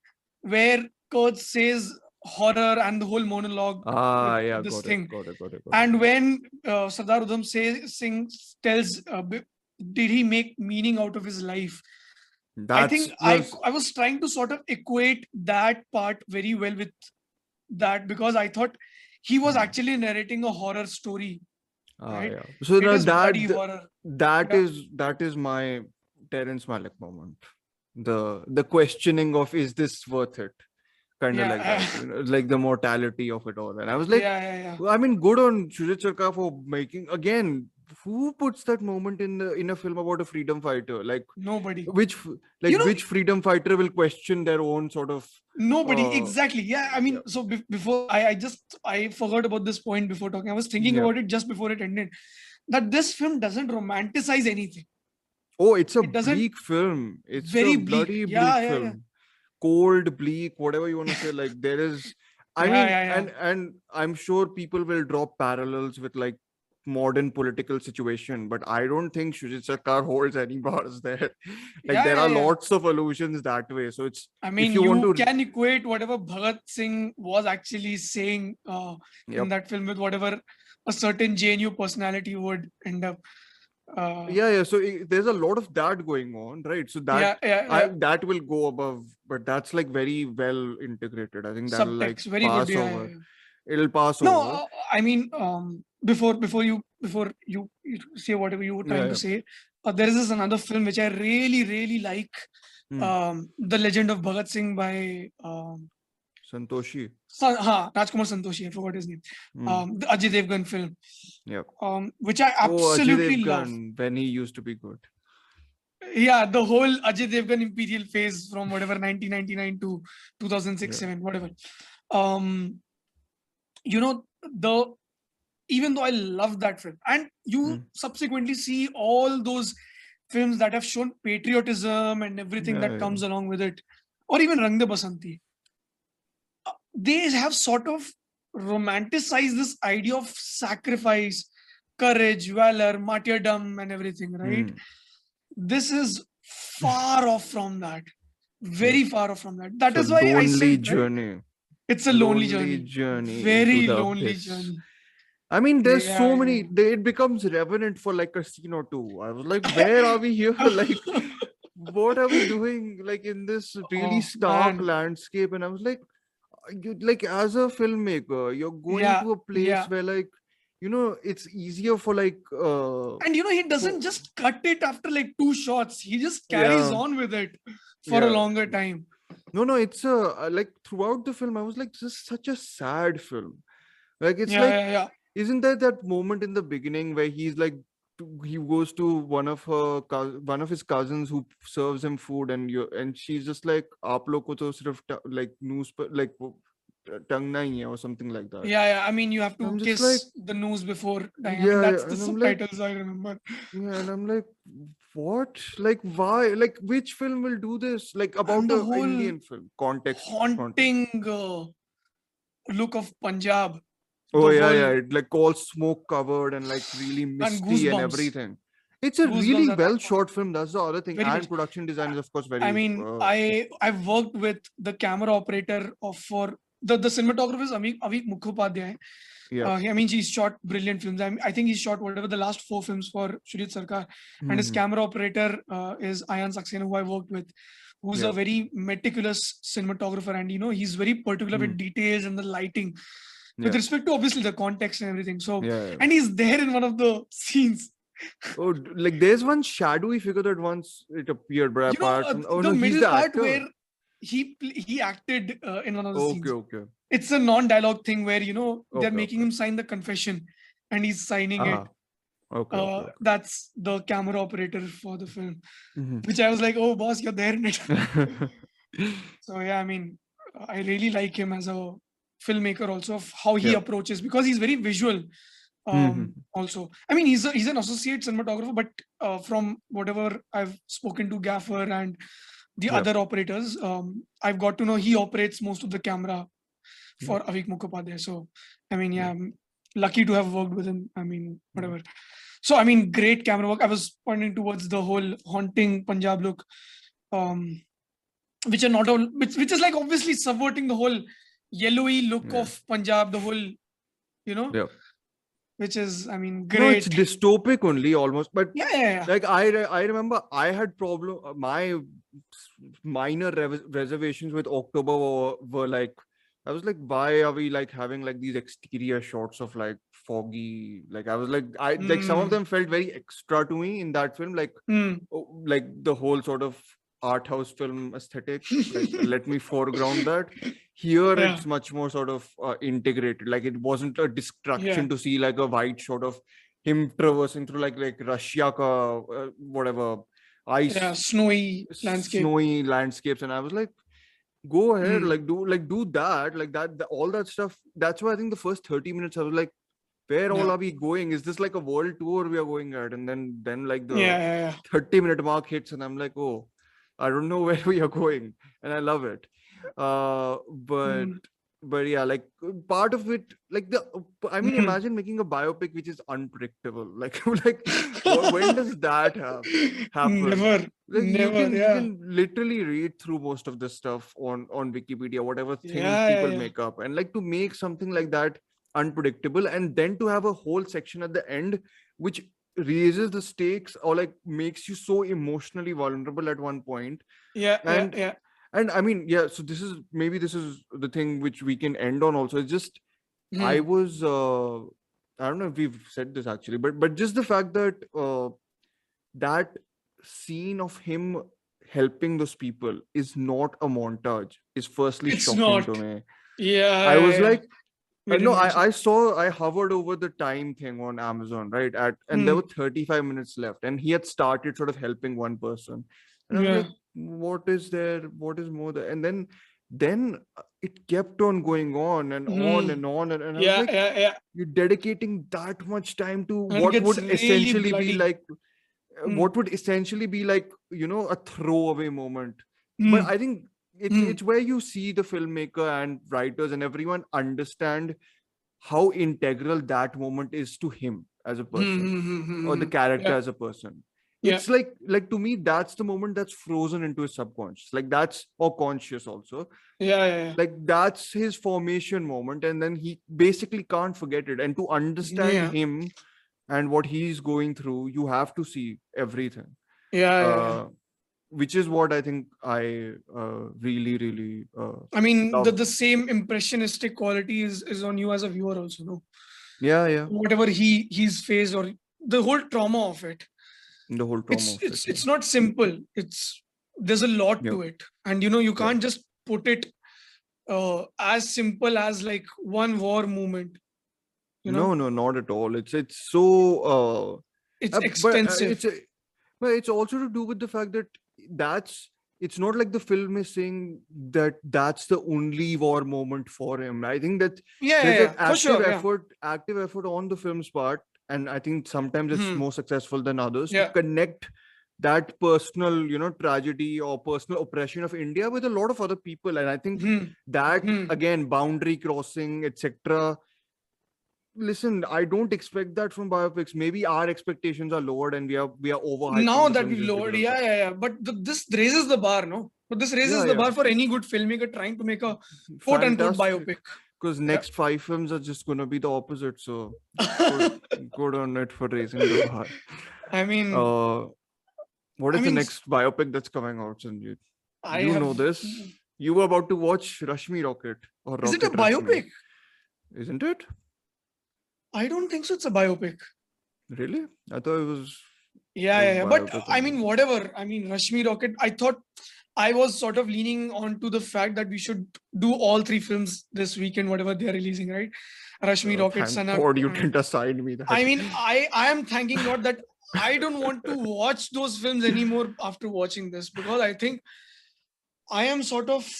where Kurtz says horror and the whole monologue. Got it. And when Sardar Udham tells, did he make meaning out of his life? I think I was trying to sort of equate that part very well with that, because I thought he was actually narrating a horror story. Right? Yeah. So that is my Terrence Malick moment. The questioning of, is this worth it? Kind of like that, like the mortality of it all. And I was like, I mean, good on Shujit Sarkar for making, again, who puts that moment in a film about a freedom fighter? Like nobody. Which freedom fighter will question their own sort of? Nobody. Exactly. Yeah. I mean, so before I forgot about this point before talking. I was thinking about it just before it ended, that this film doesn't romanticize anything. Oh, it's a bleak film. It's very bloody bleak film. Yeah. Cold, bleak, whatever you want to say. Like there is, and I'm sure people will draw parallels with like modern political situation, but I don't think Shujit Sarkar holds any bars there. Like there are lots of allusions that way. So it's, I mean, you can equate whatever Bhagat Singh was actually saying in that film with whatever a certain JNU personality would end up. So there's a lot of that going on, right? So that that will go above, but that's like very well integrated. I think that'll like pass over. It'll pass over. No, I mean, before you say whatever you were trying to say, there is another film which I really like, The Legend of Bhagat Singh by Santoshi. Rajkumar Santoshi, I forgot his name. The Ajay Devgan film. Yeah. Which I absolutely love. When he used to be good. Yeah, the whole Ajay Devgan Imperial phase from whatever 1999 to 2006, 7, whatever. You know, even though I love that film, and you subsequently see all those films that have shown patriotism and everything that comes along with it, or even Rang De Basanti, they have sort of romanticized this idea of sacrifice, courage, valor, martyrdom, and everything, right? This is far off from that. Very far off from that. That It's a is why I lonely said, right? journey. It's a lonely Lonely journey. journey into Very the lonely abyss. journey. I mean, there's Yeah, so many. It becomes Revenant for like a scene or two. I was like, where are we here? Like, what are we doing? Like in this really stark man. landscape, and I was like, like as a filmmaker, you're going Yeah, to a place yeah. where like, it's easier for like. And he doesn't just cut it after like 2 shots. He just carries Yeah. on with it for a longer time. No, it's like throughout the film, I was like, this is such a sad film. Like it's Yeah, like, yeah. isn't there that moment in the beginning where he's like, he goes to one of his cousins who serves him food, and she's just like, "आप लोग को तो सिर्फ like news like tongue nahi hai," or something like that. Yeah. I mean, you have to I'm just kiss like, the news before dying. I yeah, mean, that's the and I'm like, subtitles I remember. yeah, and I'm like, what? Like, why? Like, which film will do this? Like about And the a whole Indian film context. haunting look of Punjab. Oh the yeah, whole, yeah, like all smoke covered and like really and misty and goosebumps. everything. It's a Goosebumps really at that well point. shot film. That's the other thing. Very And well. production design is of course very. I mean, I've worked with the camera operator for the cinematographer is Avik Mukhopadhyay. Yeah. I mean, he's shot brilliant films. I think he's shot whatever the last 4 films for Shurit Sarkar. And his camera operator is Ayan Saxena, who I worked with, who's a very meticulous cinematographer. And, he's very particular with details and the lighting with respect to obviously the context and everything. So, and he's there in one of the scenes. Oh, like there's one shadowy figure that once it appeared, but apart from the middle he's the part actor. where he acted in one of the scenes. Okay. It's a non-dialogue thing where they're Okay, making him sign the confession, and he's signing it. Okay. That's the camera operator for the film, which I was like, oh boss, you're there in it. So yeah, I mean, I really like him as a filmmaker also, of how he approaches, because he's very visual. Also, I mean, he's an associate cinematographer, but from whatever I've spoken to Gaffer and the other operators, I've got to know he operates most of the camera for Avik Mukhopadhyay. So, I mean, I'm lucky to have worked with him. I mean, whatever. So, I mean, great camera work. I was pointing towards the whole haunting Punjab look, which is like obviously subverting the whole yellowy look of Punjab, the whole, which is, I mean, great. No, it's dystopic only almost, but yeah. Like I remember I had my minor reservations with October were like, I was like, why are we like having like these exterior shots of like foggy? Like I was like, like some of them felt very extra to me in that film, like like the whole sort of art house film aesthetic. Like let me foreground that. Here it's much more sort of integrated. Like it wasn't a distraction to see like a wide shot of him traversing through like Russia whatever ice, snowy landscapes, and I was like, go ahead, like do that, like that, all that stuff. That's why I think the first 30 minutes I was like, where all are we going? Is this like a world tour we are going at? And then like the 30-minute mark hits and I'm like, oh, I don't know where we are going, and I love it. But yeah, like part of it, like imagine making a biopic which is unpredictable. Like when does that happen? Never. Like Never, you can literally read through most of this stuff on Wikipedia, whatever things people make up, and like to make something like that unpredictable, and then to have a whole section at the end which raises the stakes or like makes you so emotionally vulnerable at one point. And I mean, so this is the thing which we can end on also. It's just I was I don't know if we've said this actually, but just the fact that that scene of him helping those people is not a montage is firstly shocking to me. I was like, We No, didn't mention. I hovered over the time thing on Amazon, right? And there Hmm. were 35 minutes left, and he had started sort of helping one person. And I was Yeah. like, what is there? What is more there? And then it kept on going on and on Hmm. and on. And I was Yeah, like, yeah, yeah. you're dedicating that much time to And it gets really bloody. Hmm. what would essentially be like, a throwaway moment. But Hmm. I think Hmm. it's where you see the filmmaker and writers and everyone understand how integral that moment is to him as a Hmm. person, Hmm. Hmm. or the Hmm. character Yeah. as a person. Yeah. It's like to me, that's the moment that's frozen into his subconscious, like that's, or conscious also, Yeah. Yeah. like that's his formation moment, and then he basically can't forget it. And to Yeah. understand Yeah. him and what he's going through, you have to see everything. Yeah. Yeah. Yeah. uh which is what I think I really really I mean, love. the same impressionistic quality is on you as a viewer also, no? Yeah, yeah, Whatever he's faced, or the whole trauma of it. the whole trauma It's of it. it's it's not simple. There's a lot Yeah, to it, and you yeah. can't just put it as simple as like one war movement. You No, know, no, not at all. It's so it's but extensive. but it's also to do with the fact that that's it's not like the film is saying that that's the only war moment for him. I think that Yeah, yeah, there's an yeah, for sure. Yeah, active effort on the film's part, and I think sometimes it's hmm. more successful than others, to Yeah, connect that personal, tragedy or personal oppression of India with a lot of other people. And I think hmm. that, Hmm. again, boundary crossing, etc. Listen, I don't expect that from biopics. Maybe our expectations are lowered and we are overhyping Now the that film we've just because lowered, of yeah, that. yeah, yeah. But this raises the bar, no? But this raises Yeah, the yeah. bar for any good filmmaker trying to make a quote unquote Fantastic. biopic. Because Yeah. next 5 films are just gonna be the opposite. So good good on it for raising the bar. I mean, Uh what I is the mean, next biopic that's coming out, Sanjeev? I You know have. this. You were about to watch Rashmi Rocket, or Is it a Rocket Rashmi, biopic? isn't it? I don't think so. It's a biopic. Really? I thought it was Yeah, a yeah, yeah. But biopic I only. mean, whatever. I mean, Rashmi Rocket, I thought I was sort of leaning on to the fact that we should do all three films this weekend, whatever they're releasing, right? Rashmi Rocket, Thank Sanak. God you And didn't assign me that. I mean, I am thanking God that I don't want to watch those films anymore after watching this, because I think I am sort of,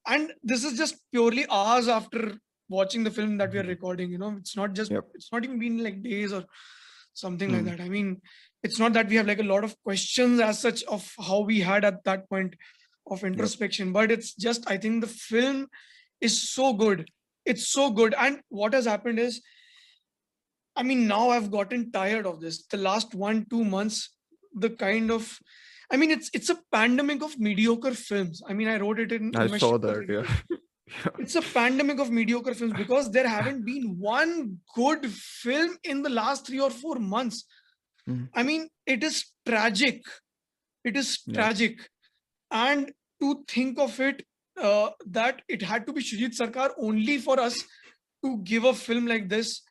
and this is just purely hours after watching the film that we are recording. Yep. It's not even been like days or something like Hmm. that. I mean, it's not that we have like a lot of questions as such of how we had at that point of Yep. introspection, but it's just, I think the film is so good. It's so good. And what has happened is, I mean, now I've gotten tired of this. The last 1-2 months, the kind of, I mean, it's a pandemic of mediocre films. I mean, I wrote it I in my saw shadows that. review. Yeah. Yeah. It's a pandemic of mediocre films because there haven't been one good film in the last 3 or 4 months. Mhm. I mean, it is tragic. It is Yeah. tragic. And to think of it, that it had to be Shujit Sarkar only for us to give a film like this.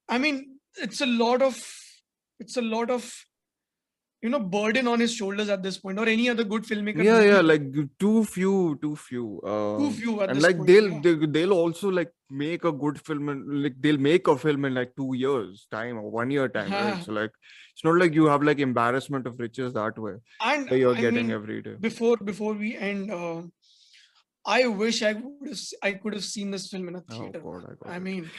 I mean, it's a lot of burden on his shoulders at this point, or any other good filmmaker Yeah, yeah, really. like too few. Too few at And this like point. Yeah. they'll also like make a good film, and like they'll make a film in like 2 years time or 1 year time, right? So like it's not like you have like embarrassment of riches that way And that you're I getting mean, every day. before we end, I wish I could have seen this film in a Oh theater, God, man. I got I it. mean,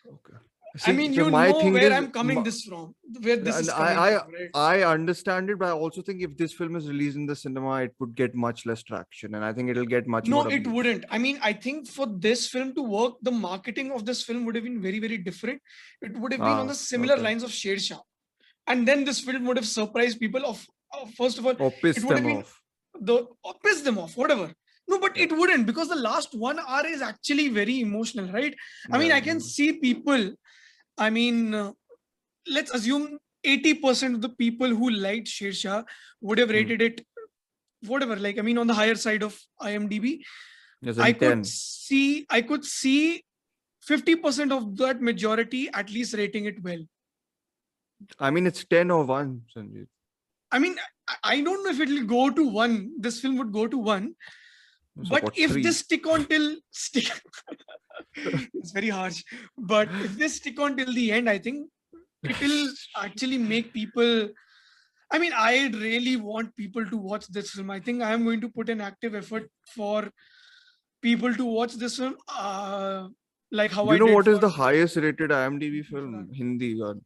Okay. I See, mean, so my thing where is, I'm coming this from, where this and is coming from, right? I understand it, but I also think if this film is released in the cinema, it would get much less traction, and I think it'll get much No, more it abuse. wouldn't. I mean, I think for this film to work, the marketing of this film would have been very, very different. It would have been on Ah, the similar okay. lines of Sher Shah. And then this film would have surprised people first of all, Or it piss would have them been off. or piss them off, whatever. No, but Yeah. it wouldn't, because the last 1 hour is actually very emotional, right? I mean, Yeah. I can see people, I mean, let's assume 80% of the people who liked Sher Shah would have Hmm. rated it whatever, like, I mean, on the higher side of IMDb. As I in could 10. see, I could see 50% of that majority at least rating it well. I mean, it's 10 or 1, Sanjeev. I mean, I don't know if it will go to one. This film would go to one, So but what, if they 3? stick on till stick, It's very harsh. But if they stick on till the end, I think it will actually make people. I mean, I really want people to watch this film. I think I am going to put an active effort for people to watch this film. Like how You I know did what is for the highest rated IMDb film? Hindi one.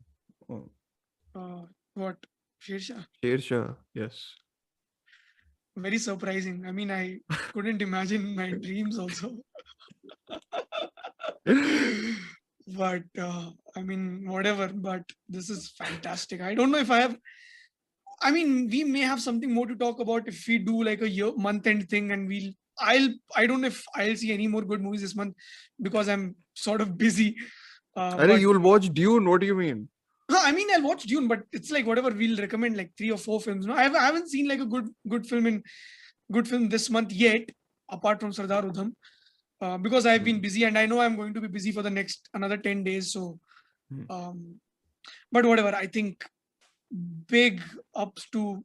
Oh, what Shersha. Sher Shah. Yes. Very surprising. I mean, I couldn't imagine in my dreams also. But I mean, whatever. But this is fantastic. I don't know if I have. I mean, we may have something more to talk about if we do like a year month end thing, and I don't know if I'll see any more good movies this month because I'm sort of busy. But You'll watch Dune. What do you mean? I mean, I'll watch Dune, but it's like whatever we'll recommend, like 3 or 4 films. No, I haven't seen like a good film this month yet, apart from Sardar Udham, because I've been busy, and I know I'm going to be busy for the next another 10 days. So, but whatever. I think big ups to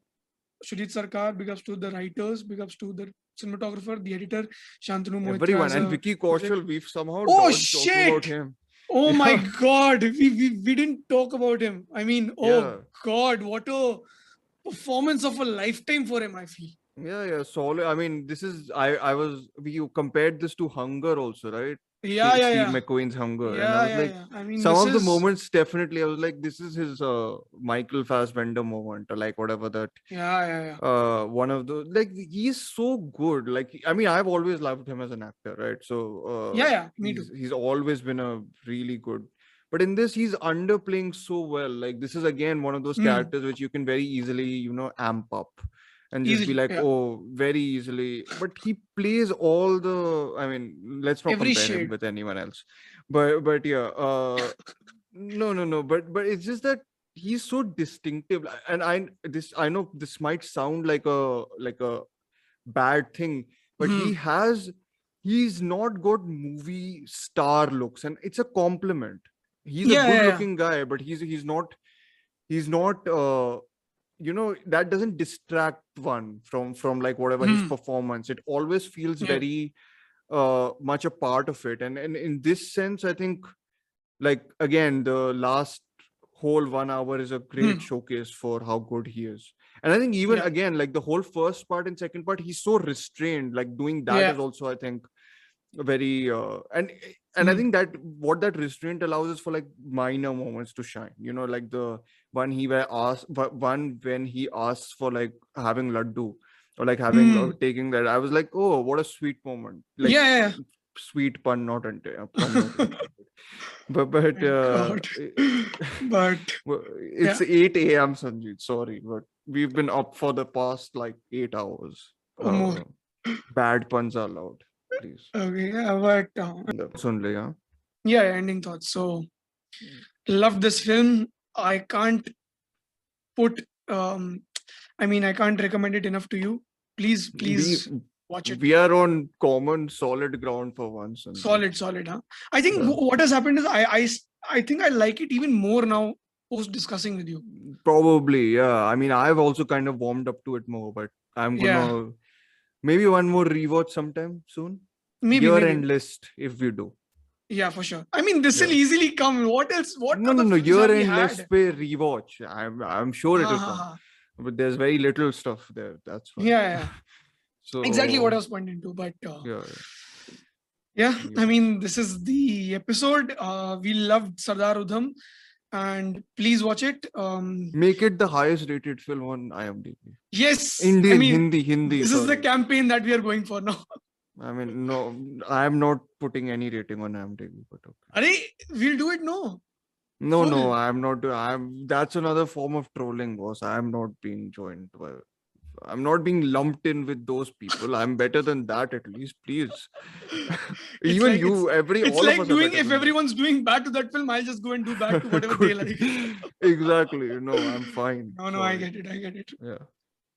Sujit Sarkar, big ups to the writers, big ups to the cinematographer, the editor, Shantanu Moitra. Everyone, and Vicky Kaushal. We've somehow Oh dodged talking about shit! him. Oh Yeah. my God, we didn't talk about him. I mean, oh Yeah. God, what a performance of a lifetime for him, I feel. Yeah, solid. I mean, this is you compared this to Hunger also, right? Yeah. Steve McQueen's Hunger, and I was like, I mean, some this of the is moments definitely, I was like, this is his Michael Fassbender moment, or like whatever that. yeah. One of the, like, he's so good. Like, I mean, I've always loved him as an actor, right? So Yeah, me too. he's always been a really good. But in this, he's underplaying so well. Like, this is again one of those characters which you can very easily, amp up and just be Easily, like, yeah. oh, very easily. But he plays all the. I mean, let's not Every compare him shade. with anyone else. But yeah, no. But it's just that he's so distinctive, and I know this might sound like a bad thing, but he's not got movie star looks, and it's a compliment. He's a good looking guy, but he's not that doesn't distract one from like whatever his performance. It always feels very much a part of it, and in this sense, I think, like, again, the last whole 1 hour is a great showcase for how good he is. And I think even again, like the whole first part and second part, he's so restrained. Like, doing that is also, I think, very and I think that what that restraint allows is for like minor moments to shine, like the one when he asks for like having laddu, or like having taking that. I was like, oh, what a sweet moment. Like, sweet pun not intended, but God. But it's 8 a.m. Sanjeet, sorry, but we've been up for the past like 8 hours. More. Bad puns are allowed, please. Okay, but Sun le, yeah? yeah, ending thoughts. So, love this film. I can't put. I can't recommend it enough to you. Please watch it. We are on common solid ground for once. Solid, huh? I think what has happened is I think I like it even more now post discussing with you. Probably, yeah. I mean, I've also kind of warmed up to it more, but I'm gonna maybe one more rewatch sometime soon. Maybe Year-end list if we do. Yeah, for sure. I mean, this will easily come. What else? What? No. Year-end list pe rewatch. I'm sure it'll come. But there's very little stuff there. That's why. Yeah. So exactly what I was pointing to. But I mean, this is the episode. We loved Sardar Udham, and please watch it. Make it the highest rated film on IMDb. Yes. Indian, Hindi. This is the campaign that we are going for now. I mean, no, I'm not putting any rating on IMDb, but okay. We'll do it. No, I'm not. That's another form of trolling, boss. I'm not being joined by. I'm not being lumped in with those people. I'm better than that, at least, please. Even like you, it's all like of us doing. If everyone's doing bad to that film, I'll just go and do bad to whatever they like. Exactly. No, I'm fine. No, I get it. Yeah.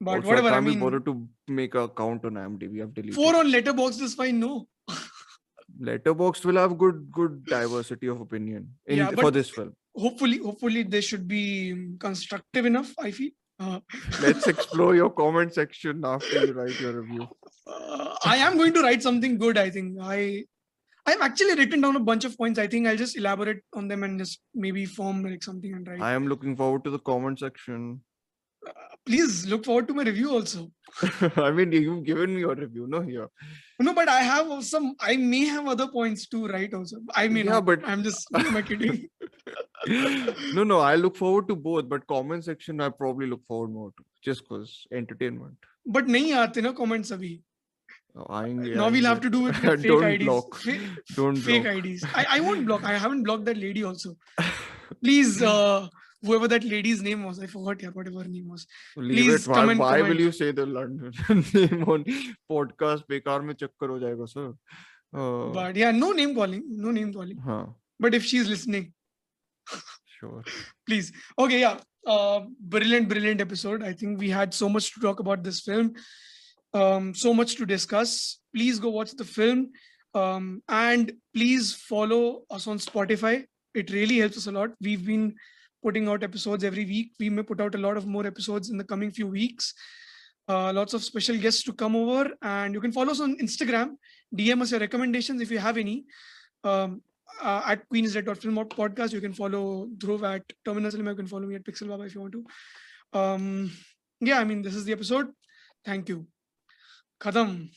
But also, whatever. I can't be bothered to make an account on IMDb. I've deleted. 4 on Letterboxd is fine. No. Letterboxd will have good diversity of opinion for this film. Hopefully they should be constructive enough, I feel. Let's explore your comment section after you write your review. I am going to write something good. I think I I've actually written down a bunch of points. I think I'll just elaborate on them and just maybe form like something and write. I am looking forward to the comment section. Please look forward to my review also. I mean, you've given me your review, no? Yeah. No, but I have some. I may have other points to write also. I may Yeah, not. but I'm just kidding. no, I look forward to both, but comment section I probably look forward more to, just because entertainment. But नहीं आते ना comments अभी. आएंगे, Now we'll have to do it with fake Don't IDs. block. Don't Fake block. IDs. I won't block. I haven't blocked that lady also. Please, whoever that lady's name was, I forgot whatever her name was. Leave Please it. come and Why comment. will you say the London name on podcast? बेकार में चक्कर हो जाएगा sir. But yeah, no name calling. No name calling. हाँ, But if she's listening, sure. please. Okay, yeah. Brilliant episode. I think we had so much to talk about this film. So much to discuss. Please go watch the film. And please follow us on Spotify. It really helps us a lot. We've been putting out episodes every week. We may put out a lot of more episodes in the coming few weeks. Lots of special guests to come over, and you can follow us on Instagram. DM us your recommendations if you have any. At queensdead.film podcast, you can follow Dhruv at Terminal Cinema. You can follow me at Pixel Baba if you want to. Yeah, I mean, this is the episode. Thank you. Khadam.